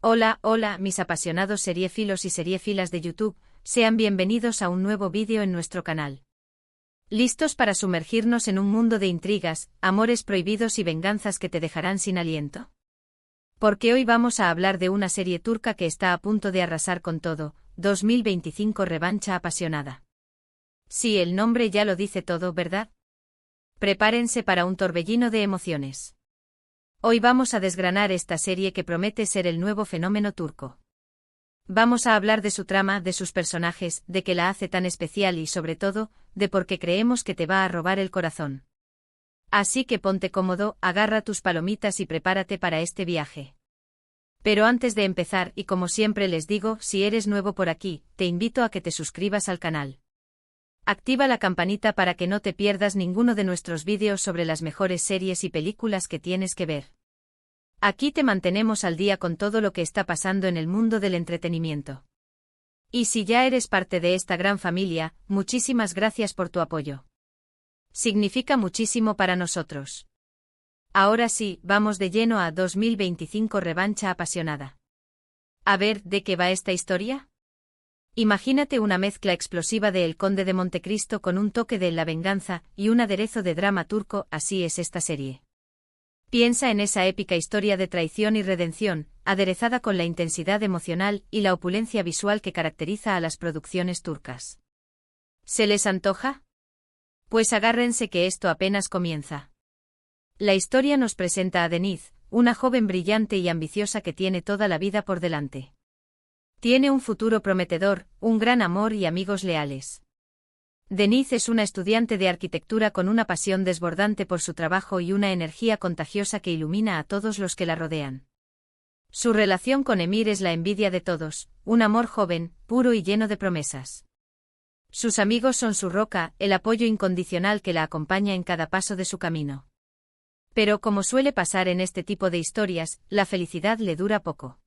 Hola, hola, mis apasionados seriéfilos y seriéfilas de YouTube, sean bienvenidos a un nuevo vídeo en nuestro canal. ¿Listos para sumergirnos en un mundo de intrigas, amores prohibidos y venganzas que te dejarán sin aliento? Porque hoy vamos a hablar de una serie turca que está a punto de arrasar con todo, 2025 Revancha apasionada. Sí, el nombre ya lo dice todo, ¿verdad? Prepárense para un torbellino de emociones. Hoy vamos a desgranar esta serie que promete ser el nuevo fenómeno turco. Vamos a hablar de su trama, de sus personajes, de qué la hace tan especial y sobre todo, de por qué creemos que te va a robar el corazón. Así que ponte cómodo, agarra tus palomitas y prepárate para este viaje. Pero antes de empezar, y como siempre les digo, si eres nuevo por aquí, te invito a que te suscribas al canal. Activa la campanita para que no te pierdas ninguno de nuestros vídeos sobre las mejores series y películas que tienes que ver. Aquí te mantenemos al día con todo lo que está pasando en el mundo del entretenimiento. Y si ya eres parte de esta gran familia, muchísimas gracias por tu apoyo. Significa muchísimo para nosotros. Ahora sí, vamos de lleno a 2025 Revancha apasionada. A ver, ¿de qué va esta historia? Imagínate una mezcla explosiva de El Conde de Montecristo con un toque de La Venganza y un aderezo de drama turco, así es esta serie. Piensa en esa épica historia de traición y redención, aderezada con la intensidad emocional y la opulencia visual que caracteriza a las producciones turcas. ¿Se les antoja? Pues agárrense que esto apenas comienza. La historia nos presenta a Deniz, una joven brillante y ambiciosa que tiene toda la vida por delante. Tiene un futuro prometedor, un gran amor y amigos leales. Deniz es una estudiante de arquitectura con una pasión desbordante por su trabajo y una energía contagiosa que ilumina a todos los que la rodean. Su relación con Emir es la envidia de todos, un amor joven, puro y lleno de promesas. Sus amigos son su roca, el apoyo incondicional que la acompaña en cada paso de su camino. Pero como suele pasar en este tipo de historias, la felicidad le dura poco.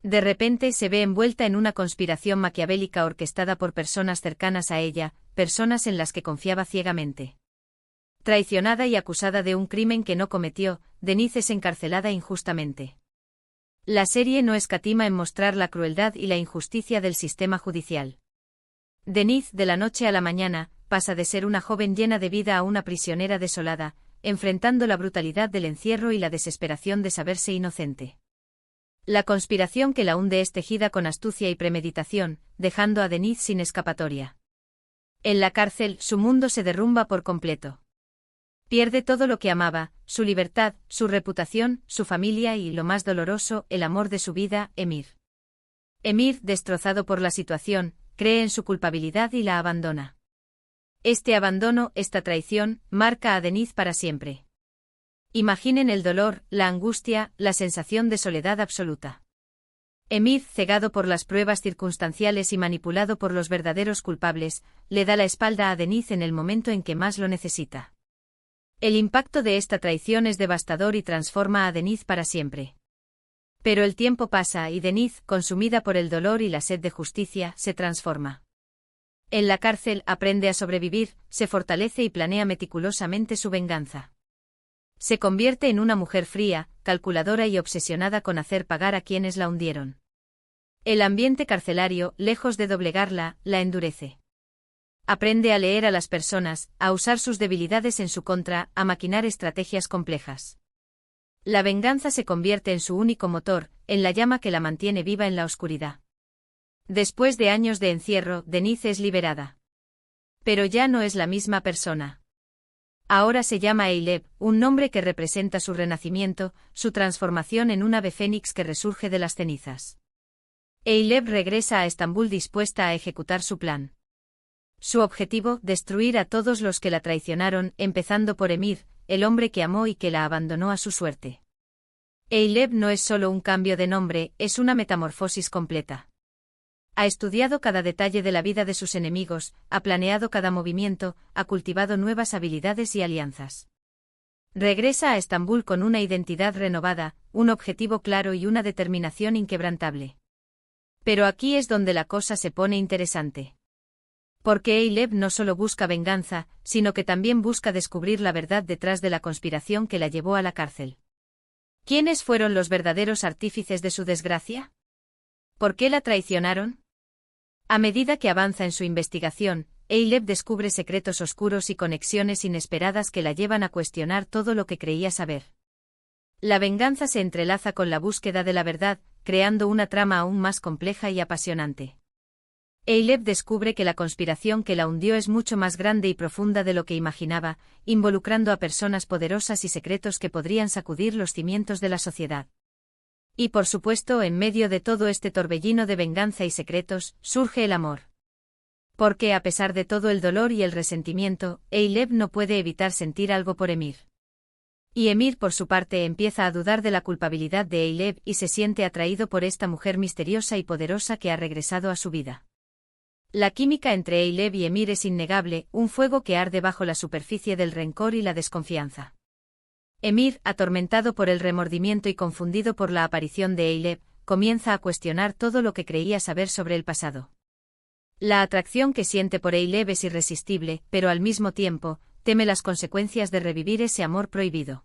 De repente se ve envuelta en una conspiración maquiavélica orquestada por personas cercanas a ella, personas en las que confiaba ciegamente. Traicionada y acusada de un crimen que no cometió, Deniz es encarcelada injustamente. La serie no escatima en mostrar la crueldad y la injusticia del sistema judicial. Deniz, de la noche a la mañana, pasa de ser una joven llena de vida a una prisionera desolada, enfrentando la brutalidad del encierro y la desesperación de saberse inocente. La conspiración que la hunde es tejida con astucia y premeditación, dejando a Deniz sin escapatoria. En la cárcel, su mundo se derrumba por completo. Pierde todo lo que amaba, su libertad, su reputación, su familia y, lo más doloroso, el amor de su vida, Emir. Emir, destrozado por la situación, cree en su culpabilidad y la abandona. Este abandono, esta traición, marca a Deniz para siempre. Imaginen el dolor, la angustia, la sensación de soledad absoluta. Emir, cegado por las pruebas circunstanciales y manipulado por los verdaderos culpables, le da la espalda a Deniz en el momento en que más lo necesita. El impacto de esta traición es devastador y transforma a Deniz para siempre. Pero el tiempo pasa y Deniz, consumida por el dolor y la sed de justicia, se transforma. En la cárcel aprende a sobrevivir, se fortalece y planea meticulosamente su venganza. Se convierte en una mujer fría, calculadora y obsesionada con hacer pagar a quienes la hundieron. El ambiente carcelario, lejos de doblegarla, la endurece. Aprende a leer a las personas, a usar sus debilidades en su contra, a maquinar estrategias complejas. La venganza se convierte en su único motor, en la llama que la mantiene viva en la oscuridad. Después de años de encierro, Deniz es liberada. Pero ya no es la misma persona. Ahora se llama Eyleb, un nombre que representa su renacimiento, su transformación en un ave fénix que resurge de las cenizas. Eyleb regresa a Estambul dispuesta a ejecutar su plan. Su objetivo, destruir a todos los que la traicionaron, empezando por Emir, el hombre que amó y que la abandonó a su suerte. Eyleb no es solo un cambio de nombre, es una metamorfosis completa. Ha estudiado cada detalle de la vida de sus enemigos, ha planeado cada movimiento, ha cultivado nuevas habilidades y alianzas. Regresa a Estambul con una identidad renovada, un objetivo claro y una determinación inquebrantable. Pero aquí es donde la cosa se pone interesante. Porque Eyleb no solo busca venganza, sino que también busca descubrir la verdad detrás de la conspiración que la llevó a la cárcel. ¿Quiénes fueron los verdaderos artífices de su desgracia? ¿Por qué la traicionaron? A medida que avanza en su investigación, Eileb descubre secretos oscuros y conexiones inesperadas que la llevan a cuestionar todo lo que creía saber. La venganza se entrelaza con la búsqueda de la verdad, creando una trama aún más compleja y apasionante. Eileb descubre que la conspiración que la hundió es mucho más grande y profunda de lo que imaginaba, involucrando a personas poderosas y secretos que podrían sacudir los cimientos de la sociedad. Y por supuesto, en medio de todo este torbellino de venganza y secretos, surge el amor. Porque a pesar de todo el dolor y el resentimiento, Eileb no puede evitar sentir algo por Emir. Y Emir por su parte empieza a dudar de la culpabilidad de Eileb y se siente atraído por esta mujer misteriosa y poderosa que ha regresado a su vida. La química entre Eileb y Emir es innegable, un fuego que arde bajo la superficie del rencor y la desconfianza. Emir, atormentado por el remordimiento y confundido por la aparición de Eileb, comienza a cuestionar todo lo que creía saber sobre el pasado. La atracción que siente por Eileb es irresistible, pero al mismo tiempo, teme las consecuencias de revivir ese amor prohibido.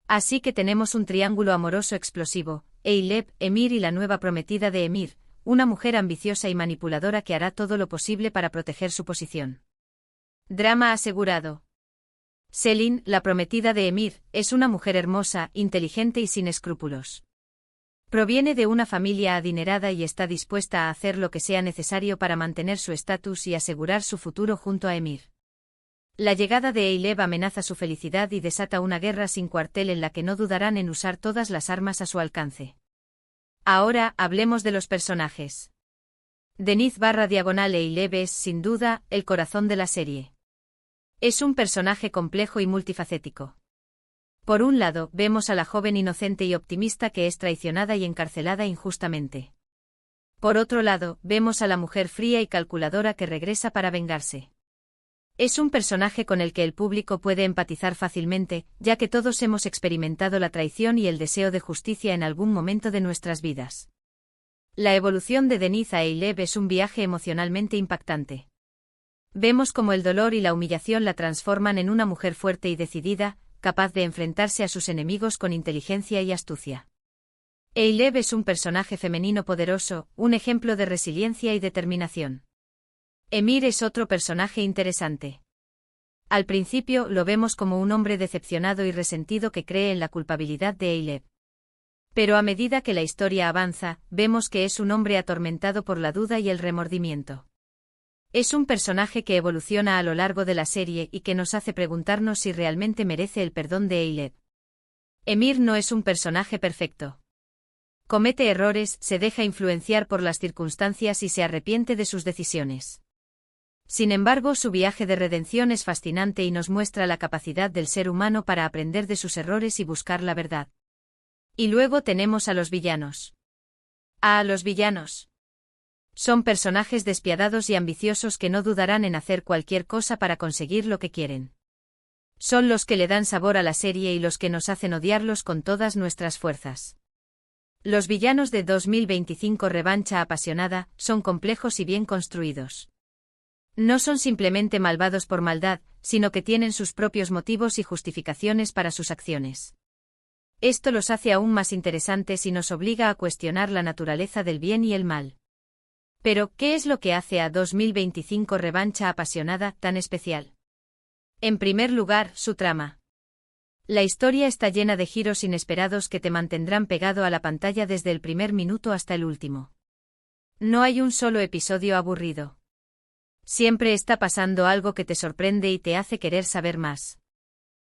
Así que tenemos un triángulo amoroso explosivo, Eileb, Emir y la nueva prometida de Emir, una mujer ambiciosa y manipuladora que hará todo lo posible para proteger su posición. Drama asegurado. Selin, la prometida de Emir, es una mujer hermosa, inteligente y sin escrúpulos. Proviene de una familia adinerada y está dispuesta a hacer lo que sea necesario para mantener su estatus y asegurar su futuro junto a Emir. La llegada de Eileb amenaza su felicidad y desata una guerra sin cuartel en la que no dudarán en usar todas las armas a su alcance. Ahora, hablemos de los personajes. Denise/Eileb es, sin duda, el corazón de la serie. Es un personaje complejo y multifacético. Por un lado, vemos a la joven inocente y optimista que es traicionada y encarcelada injustamente. Por otro lado, vemos a la mujer fría y calculadora que regresa para vengarse. Es un personaje con el que el público puede empatizar fácilmente, ya que todos hemos experimentado la traición y el deseo de justicia en algún momento de nuestras vidas. La evolución de Denise a Eileb es un viaje emocionalmente impactante. Vemos cómo el dolor y la humillación la transforman en una mujer fuerte y decidida, capaz de enfrentarse a sus enemigos con inteligencia y astucia. Eileb es un personaje femenino poderoso, un ejemplo de resiliencia y determinación. Emir es otro personaje interesante. Al principio lo vemos como un hombre decepcionado y resentido que cree en la culpabilidad de Eileb. Pero a medida que la historia avanza, vemos que es un hombre atormentado por la duda y el remordimiento. Es un personaje que evoluciona a lo largo de la serie y que nos hace preguntarnos si realmente merece el perdón de Eileb. Emir no es un personaje perfecto. Comete errores, se deja influenciar por las circunstancias y se arrepiente de sus decisiones. Sin embargo, su viaje de redención es fascinante y nos muestra la capacidad del ser humano para aprender de sus errores y buscar la verdad. Y luego tenemos a los villanos. Los villanos. Son personajes despiadados y ambiciosos que no dudarán en hacer cualquier cosa para conseguir lo que quieren. Son los que le dan sabor a la serie y los que nos hacen odiarlos con todas nuestras fuerzas. Los villanos de 2025 Revancha Apasionada son complejos y bien construidos. No son simplemente malvados por maldad, sino que tienen sus propios motivos y justificaciones para sus acciones. Esto los hace aún más interesantes y nos obliga a cuestionar la naturaleza del bien y el mal. Pero, ¿qué es lo que hace a 2025 Revancha Apasionada tan especial? En primer lugar, su trama. La historia está llena de giros inesperados que te mantendrán pegado a la pantalla desde el primer minuto hasta el último. No hay un solo episodio aburrido. Siempre está pasando algo que te sorprende y te hace querer saber más.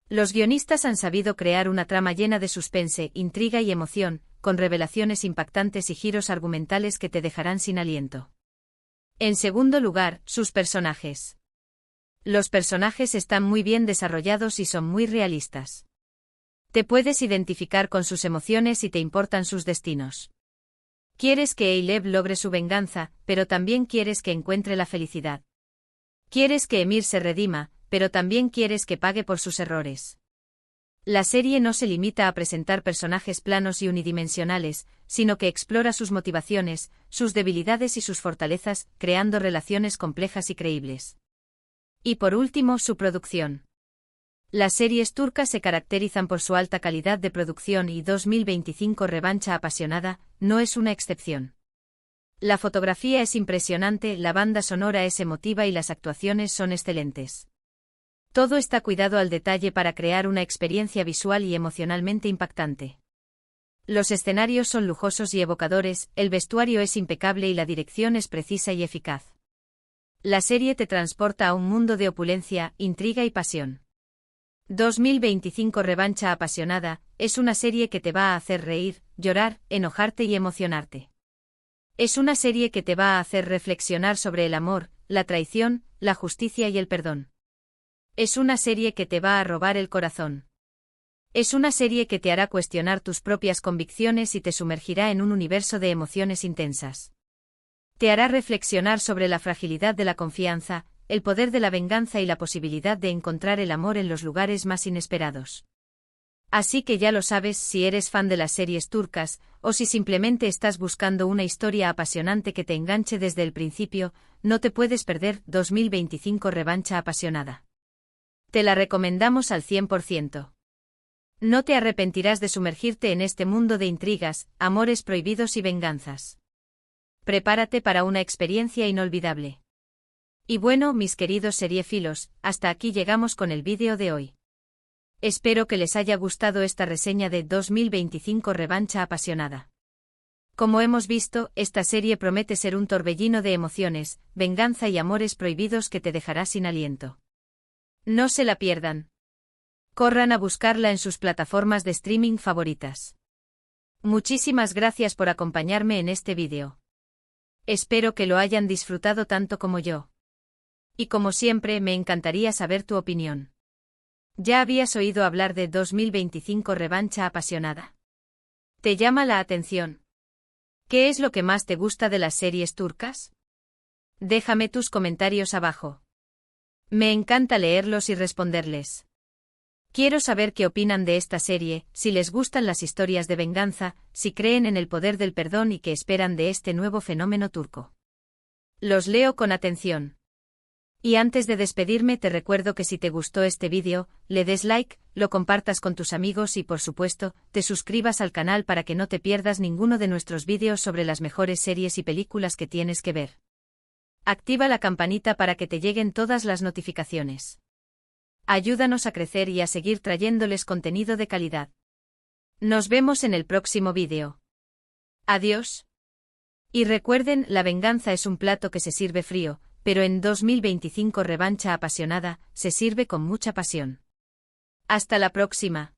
Los guionistas han sabido crear una trama llena de suspense, intriga y emoción, con revelaciones impactantes y giros argumentales que te dejarán sin aliento. En segundo lugar, sus personajes. Los personajes están muy bien desarrollados y son muy realistas. Te puedes identificar con sus emociones y te importan sus destinos. Quieres que Eileb logre su venganza, pero también quieres que encuentre la felicidad. Quieres que Emir se redima, pero también quieres que pague por sus errores. La serie no se limita a presentar personajes planos y unidimensionales, sino que explora sus motivaciones, sus debilidades y sus fortalezas, creando relaciones complejas y creíbles. Y por último, su producción. Las series turcas se caracterizan por su alta calidad de producción y 2025 Revancha Apasionada no es una excepción. La fotografía es impresionante, la banda sonora es emotiva y las actuaciones son excelentes. Todo está cuidado al detalle para crear una experiencia visual y emocionalmente impactante. Los escenarios son lujosos y evocadores, el vestuario es impecable y la dirección es precisa y eficaz. La serie te transporta a un mundo de opulencia, intriga y pasión. 2025 Revancha Apasionada es una serie que te va a hacer reír, llorar, enojarte y emocionarte. Es una serie que te va a hacer reflexionar sobre el amor, la traición, la justicia y el perdón. Es una serie que te va a robar el corazón. Es una serie que te hará cuestionar tus propias convicciones y te sumergirá en un universo de emociones intensas. Te hará reflexionar sobre la fragilidad de la confianza, el poder de la venganza y la posibilidad de encontrar el amor en los lugares más inesperados. Así que ya lo sabes, si eres fan de las series turcas, o si simplemente estás buscando una historia apasionante que te enganche desde el principio, no te puedes perder 2025 Revancha Apasionada. Te la recomendamos al 100%. No te arrepentirás de sumergirte en este mundo de intrigas, amores prohibidos y venganzas. Prepárate para una experiencia inolvidable. Y bueno, mis queridos seriefilos, hasta aquí llegamos con el vídeo de hoy. Espero que les haya gustado esta reseña de 2025 Revancha Apasionada. Como hemos visto, esta serie promete ser un torbellino de emociones, venganza y amores prohibidos que te dejará sin aliento. No se la pierdan. Corran a buscarla en sus plataformas de streaming favoritas. Muchísimas gracias por acompañarme en este vídeo. Espero que lo hayan disfrutado tanto como yo. Y como siempre, me encantaría saber tu opinión. ¿Ya habías oído hablar de 2025 Revancha Apasionada? ¿Te llama la atención? ¿Qué es lo que más te gusta de las series turcas? Déjame tus comentarios abajo. Me encanta leerlos y responderles. Quiero saber qué opinan de esta serie, si les gustan las historias de venganza, si creen en el poder del perdón y qué esperan de este nuevo fenómeno turco. Los leo con atención. Y antes de despedirme te recuerdo que si te gustó este vídeo, le des like, lo compartas con tus amigos y por supuesto, te suscribas al canal para que no te pierdas ninguno de nuestros vídeos sobre las mejores series y películas que tienes que ver. Activa la campanita para que te lleguen todas las notificaciones. Ayúdanos a crecer y a seguir trayéndoles contenido de calidad. Nos vemos en el próximo vídeo. Adiós. Y recuerden, la venganza es un plato que se sirve frío, pero en 2025 Revancha Apasionada, se sirve con mucha pasión. Hasta la próxima.